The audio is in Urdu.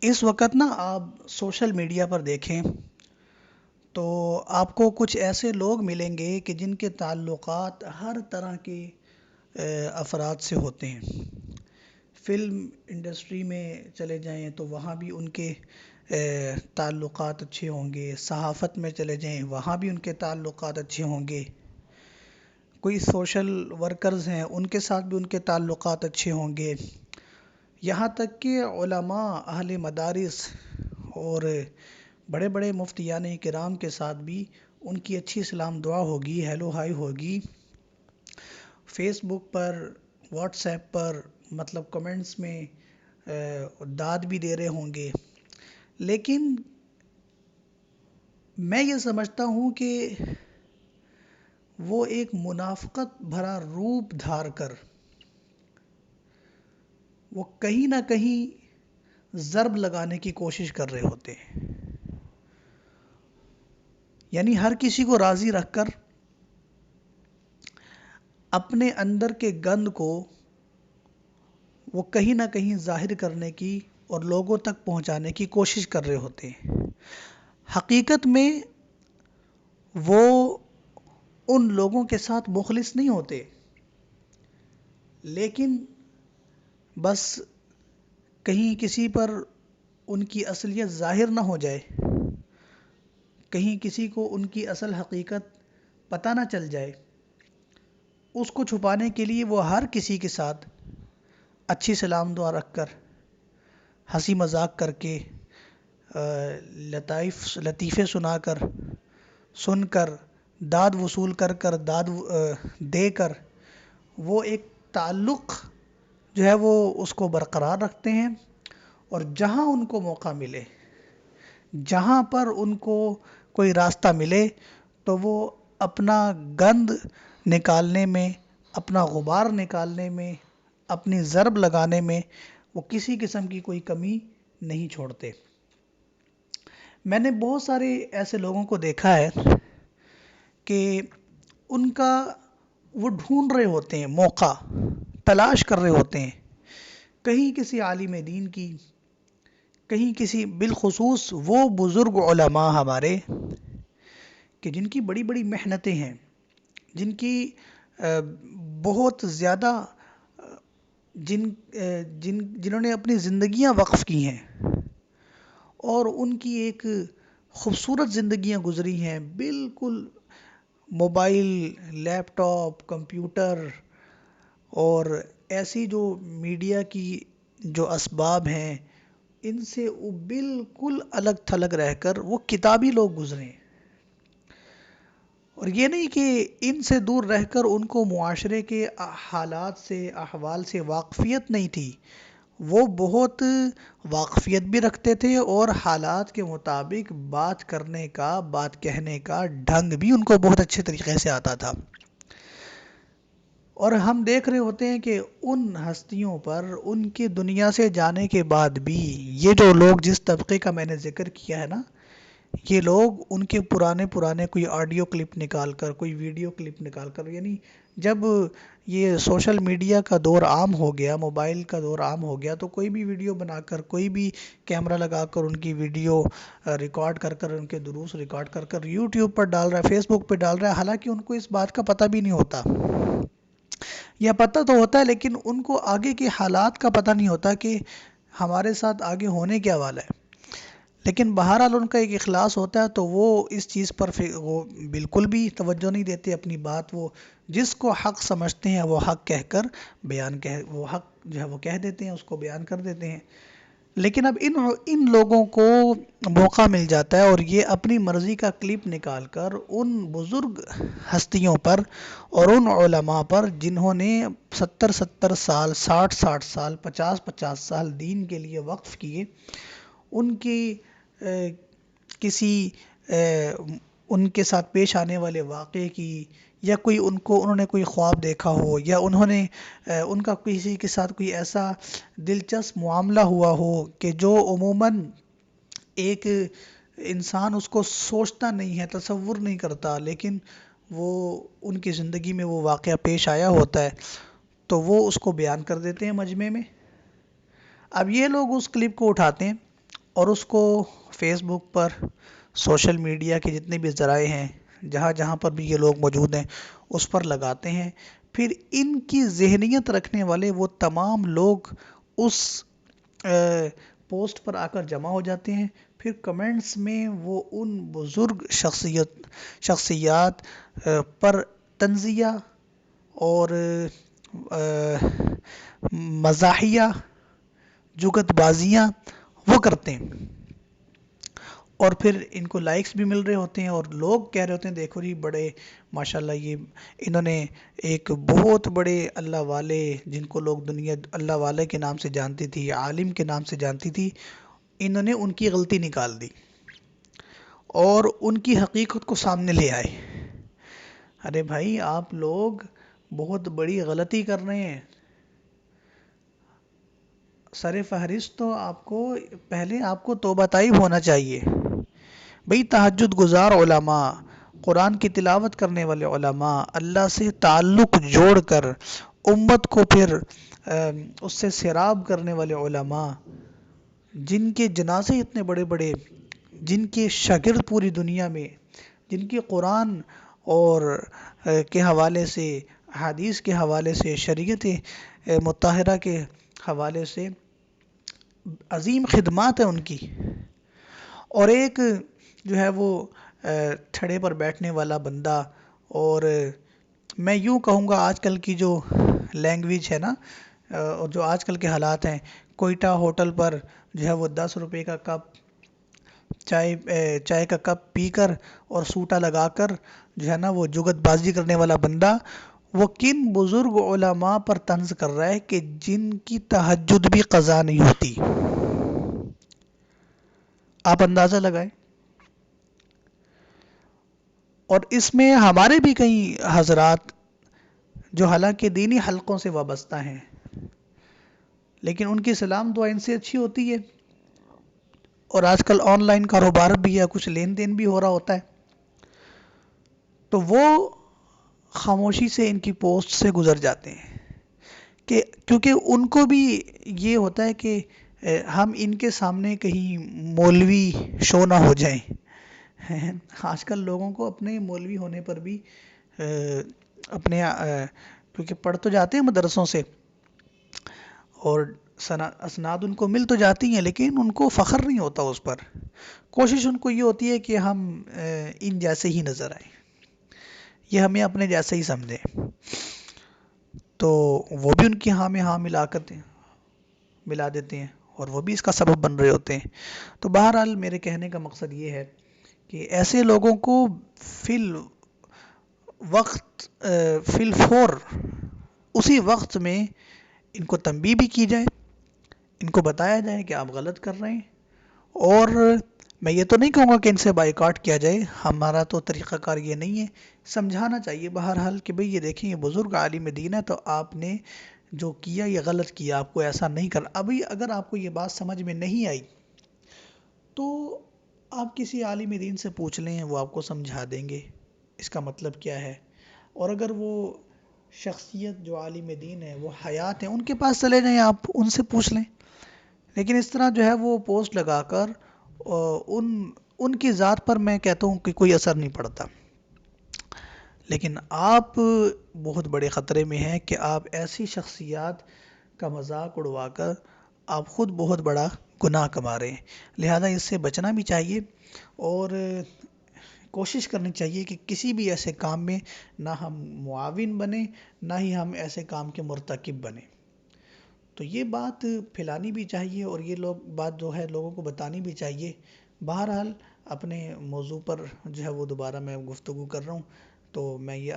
اس وقت نا آپ سوشل میڈیا پر دیکھیں تو آپ کو کچھ ایسے لوگ ملیں گے کہ جن کے تعلقات ہر طرح کے افراد سے ہوتے ہیں۔ فلم انڈسٹری میں چلے جائیں تو وہاں بھی ان کے تعلقات اچھے ہوں گے، صحافت میں چلے جائیں وہاں بھی ان کے تعلقات اچھے ہوں گے، کوئی سوشل ورکرز ہیں ان کے ساتھ بھی ان کے تعلقات اچھے ہوں گے، یہاں تک کہ علماء، اہل مدارس اور بڑے بڑے مفتیان کرام کے ساتھ بھی ان کی اچھی سلام دعا ہوگی، ہیلو ہائی ہوگی، فیس بک پر، واٹس ایپ پر، مطلب کمنٹس میں داد بھی دے رہے ہوں گے۔ لیکن میں یہ سمجھتا ہوں کہ وہ ایک منافقت بھرا روپ دھار کر وہ کہیں نہ کہیں ضرب لگانے کی کوشش کر رہے ہوتے ہیں، یعنی ہر کسی کو راضی رکھ کر اپنے اندر کے گند کو وہ کہیں نہ کہیں ظاہر کرنے کی اور لوگوں تک پہنچانے کی کوشش کر رہے ہوتے ہیں۔ حقیقت میں وہ ان لوگوں کے ساتھ مخلص نہیں ہوتے، لیکن بس کہیں کسی پر ان کی اصلیت ظاہر نہ ہو جائے، کہیں کسی کو ان کی اصل حقیقت پتہ نہ چل جائے، اس کو چھپانے کے لیے وہ ہر کسی کے ساتھ اچھی سلام دعا رکھ کر، ہنسی مذاق کر کے، لطیفے سنا کر، سن کر، داد وصول کر کر، داد دے کر، وہ ایک تعلق جو ہے وہ اس کو برقرار رکھتے ہیں، اور جہاں ان کو موقع ملے، جہاں پر ان کو کوئی راستہ ملے تو وہ اپنا گند نکالنے میں، اپنا غبار نکالنے میں، اپنی ضرب لگانے میں وہ کسی قسم کی کوئی کمی نہیں چھوڑتے۔ میں نے بہت سارے ایسے لوگوں کو دیکھا ہے کہ ان کا وہ ڈھونڈ رہے ہوتے ہیں، موقع تلاش کر رہے ہوتے ہیں، کہیں کسی عالم دین کی، کہیں کسی، بالخصوص وہ بزرگ علماء ہمارے کہ جن کی بڑی بڑی محنتیں ہیں، جن کی بہت زیادہ جنہوں نے اپنی زندگیاں وقف کی ہیں اور ان کی ایک خوبصورت زندگیاں گزری ہیں، بالکل موبائل، لیپ ٹاپ، کمپیوٹر اور ایسی جو میڈیا کی جو اسباب ہیں ان سے وہ بالکل الگ تھلگ رہ کر وہ کتابی لوگ گزرے ہیں، اور یہ نہیں کہ ان سے دور رہ کر ان کو معاشرے کے حالات سے، احوال سے واقفیت نہیں تھی، وہ بہت واقفیت بھی رکھتے تھے اور حالات کے مطابق بات کرنے کا، بات کہنے کا ڈھنگ بھی ان کو بہت اچھے طریقے سے آتا تھا۔ اور ہم دیکھ رہے ہوتے ہیں کہ ان ہستیوں پر ان کی دنیا سے جانے کے بعد بھی یہ جو لوگ، جس طبقے کا میں نے ذکر کیا ہے نا، یہ لوگ ان کے پرانے کوئی آڈیو کلپ نکال کر، کوئی ویڈیو کلپ نکال کر، یعنی جب یہ سوشل میڈیا کا دور عام ہو گیا، موبائل کا دور عام ہو گیا، تو کوئی بھی ویڈیو بنا کر، کوئی بھی کیمرہ لگا کر ان کی ویڈیو ریکارڈ کر کر، ان کے دروس ریکارڈ کر کر یوٹیوب پر ڈال رہا ہے، فیس بک پہ ڈال رہا ہے، حالانکہ ان کو اس بات کا پتہ بھی نہیں ہوتا، یا پتہ تو ہوتا ہے لیکن ان کو آگے کے حالات کا پتہ نہیں ہوتا کہ ہمارے ساتھ آگے ہونے کیا والا ہے۔ لیکن بہرحال ان کا ایک اخلاص ہوتا ہے تو وہ اس چیز پر وہ بالکل بھی توجہ نہیں دیتے، اپنی بات وہ جس کو حق سمجھتے ہیں وہ حق کہہ کر وہ حق جو ہے وہ کہہ دیتے ہیں، اس کو بیان کر دیتے ہیں۔ لیکن اب ان لوگوں کو موقع مل جاتا ہے اور یہ اپنی مرضی کا کلپ نکال کر ان بزرگ ہستیوں پر اور ان علماء پر جنہوں نے 70 سال، 60 سال، 50 سال دین کے لیے وقف کیے، ان کی کسی ان کے ساتھ پیش آنے والے واقعے کی، یا کوئی انہوں نے کوئی خواب دیکھا ہو، یا انہوں نے ان کا کسی کے ساتھ کوئی ایسا دلچسپ معاملہ ہوا ہو کہ جو عموماً ایک انسان اس کو سوچتا نہیں ہے، تصور نہیں کرتا، لیکن وہ ان کی زندگی میں وہ واقعہ پیش آیا ہوتا ہے تو وہ اس کو بیان کر دیتے ہیں مجمع میں۔ اب یہ لوگ اس کلپ کو اٹھاتے ہیں، اور اس کو فیس بک پر، سوشل میڈیا کے جتنے بھی ذرائع ہیں، جہاں جہاں پر بھی یہ لوگ موجود ہیں، اس پر لگاتے ہیں. پھر ان کی ذہنیت رکھنے والے وہ تمام لوگ اس پوسٹ پر آ کر جمع ہو جاتے ہیں. پھر کمنٹس میں وہ ان بزرگ شخصیات پر تنزیہ اور مزاحیہ جگت بازیاں وہ کرتے ہیں. اور پھر ان کو لائکس بھی مل رہے ہوتے ہیں، اور لوگ کہہ رہے ہوتے ہیں دیکھو جی بڑے ماشاءاللہ یہ انہوں نے ایک بہت بڑے اللہ والے، جن کو لوگ دنیا اللہ والے کے نام سے جانتی تھی، عالم کے نام سے جانتی تھی، انہوں نے ان کی غلطی نکال دی اور ان کی حقیقت کو سامنے لے آئے. ارے بھائی آپ لوگ بہت بڑی غلطی کر رہے ہیں. سر فہرست تو آپ کو پہلے آپ کو توبہ طائب ہونا چاہیے. بھئی تہجد گزار علماء، قرآن کی تلاوت کرنے والے علماء، اللہ سے تعلق جوڑ کر امت کو پھر اس سے سیراب کرنے والے علماء، جن کے جنازے اتنے بڑے بڑے، جن کے شاگرد پوری دنیا میں، جن کے قرآن اور کے حوالے سے، حدیث کے حوالے سے، شریعت مطہرہ کے حوالے سے عظیم خدمات ہیں ان کی، اور ایک جو ہے وہ ٹھڑے پر بیٹھنے والا بندہ، اور میں یوں کہوں گا آج کل کی جو لینگویج ہے نا، اور جو آج کل کے حالات ہیں، کوئٹہ ہوٹل پر جو ہے وہ 10 روپے کا کپ چائے کا کپ پی کر اور سوٹا لگا کر جو ہے نا وہ جگت بازی کرنے والا بندہ، وہ کن بزرگ علماء پر طنز کر رہا ہے کہ جن کی تہجد بھی قضا نہیں ہوتی. آپ اندازہ لگائیں. اور اس میں ہمارے بھی کئی حضرات جو حالانکہ دینی حلقوں سے وابستہ ہیں، لیکن ان کی سلام دعا ان سے اچھی ہوتی ہے، اور آج کل آن لائن کاروبار بھی ہے، کچھ لین دین بھی ہو رہا ہوتا ہے، تو وہ خاموشی سے ان کی پوسٹ سے گزر جاتے ہیں کہ کیونکہ ان کو بھی یہ ہوتا ہے کہ ہم ان کے سامنے کہیں مولوی شو نہ ہو جائیں. آج کل لوگوں کو اپنے مولوی ہونے پر بھی اپنے کیونکہ پڑھ تو جاتے ہیں مدرسوں سے اور اسناد ان کو مل تو جاتی ہیں، لیکن ان کو فخر نہیں ہوتا اس پر. کوشش ان کو یہ ہوتی ہے کہ ہم ان جیسے ہی نظر آئیں، یہ ہمیں اپنے جیسے ہی سمجھیں. تو وہ بھی ان کی ہاں میں ہاں ملا دیتے ہیں، اور وہ بھی اس کا سبب بن رہے ہوتے ہیں. تو بہرحال میرے کہنے کا مقصد یہ ہے کہ ایسے لوگوں کو فی الفور اسی وقت میں ان کو تنبیہ بھی کی جائے، ان کو بتایا جائے کہ آپ غلط کر رہے ہیں. اور میں یہ تو نہیں کہوں گا کہ ان سے بائیکاٹ کیا جائے، ہمارا تو طریقہ کار یہ نہیں ہے. سمجھانا چاہیے بہرحال کہ بھئی یہ دیکھیں یہ بزرگ عالم دین ہے، تو آپ نے جو کیا یہ غلط کیا، آپ کو ایسا نہیں کرنا. ابھی اگر آپ کو یہ بات سمجھ میں نہیں آئی تو آپ کسی عالم دین سے پوچھ لیں، وہ آپ کو سمجھا دیں گے اس کا مطلب کیا ہے. اور اگر وہ شخصیت جو عالم دین ہے وہ حیات ہیں، ان کے پاس چلے جائیں، آپ ان سے پوچھ لیں. لیکن اس طرح جو ہے وہ پوسٹ لگا کر ان کی ذات پر میں کہتا ہوں کہ کوئی اثر نہیں پڑتا. لیکن آپ بہت بڑے خطرے میں ہیں کہ آپ ایسی شخصیات کا مذاق اڑوا کر آپ خود بہت بڑا گناہ کما رہے ہیں. لہذا اس سے بچنا بھی چاہیے، اور کوشش کرنی چاہیے کہ کسی بھی ایسے کام میں نہ ہم معاون بنیں، نہ ہی ہم ایسے کام کے مرتکب بنیں. تو یہ بات پھیلانی بھی چاہیے، اور یہ بات جو ہے لوگوں کو بتانی بھی چاہیے. بہرحال اپنے موضوع پر جو ہے وہ دوبارہ میں گفتگو کر رہا ہوں، تو میں یہ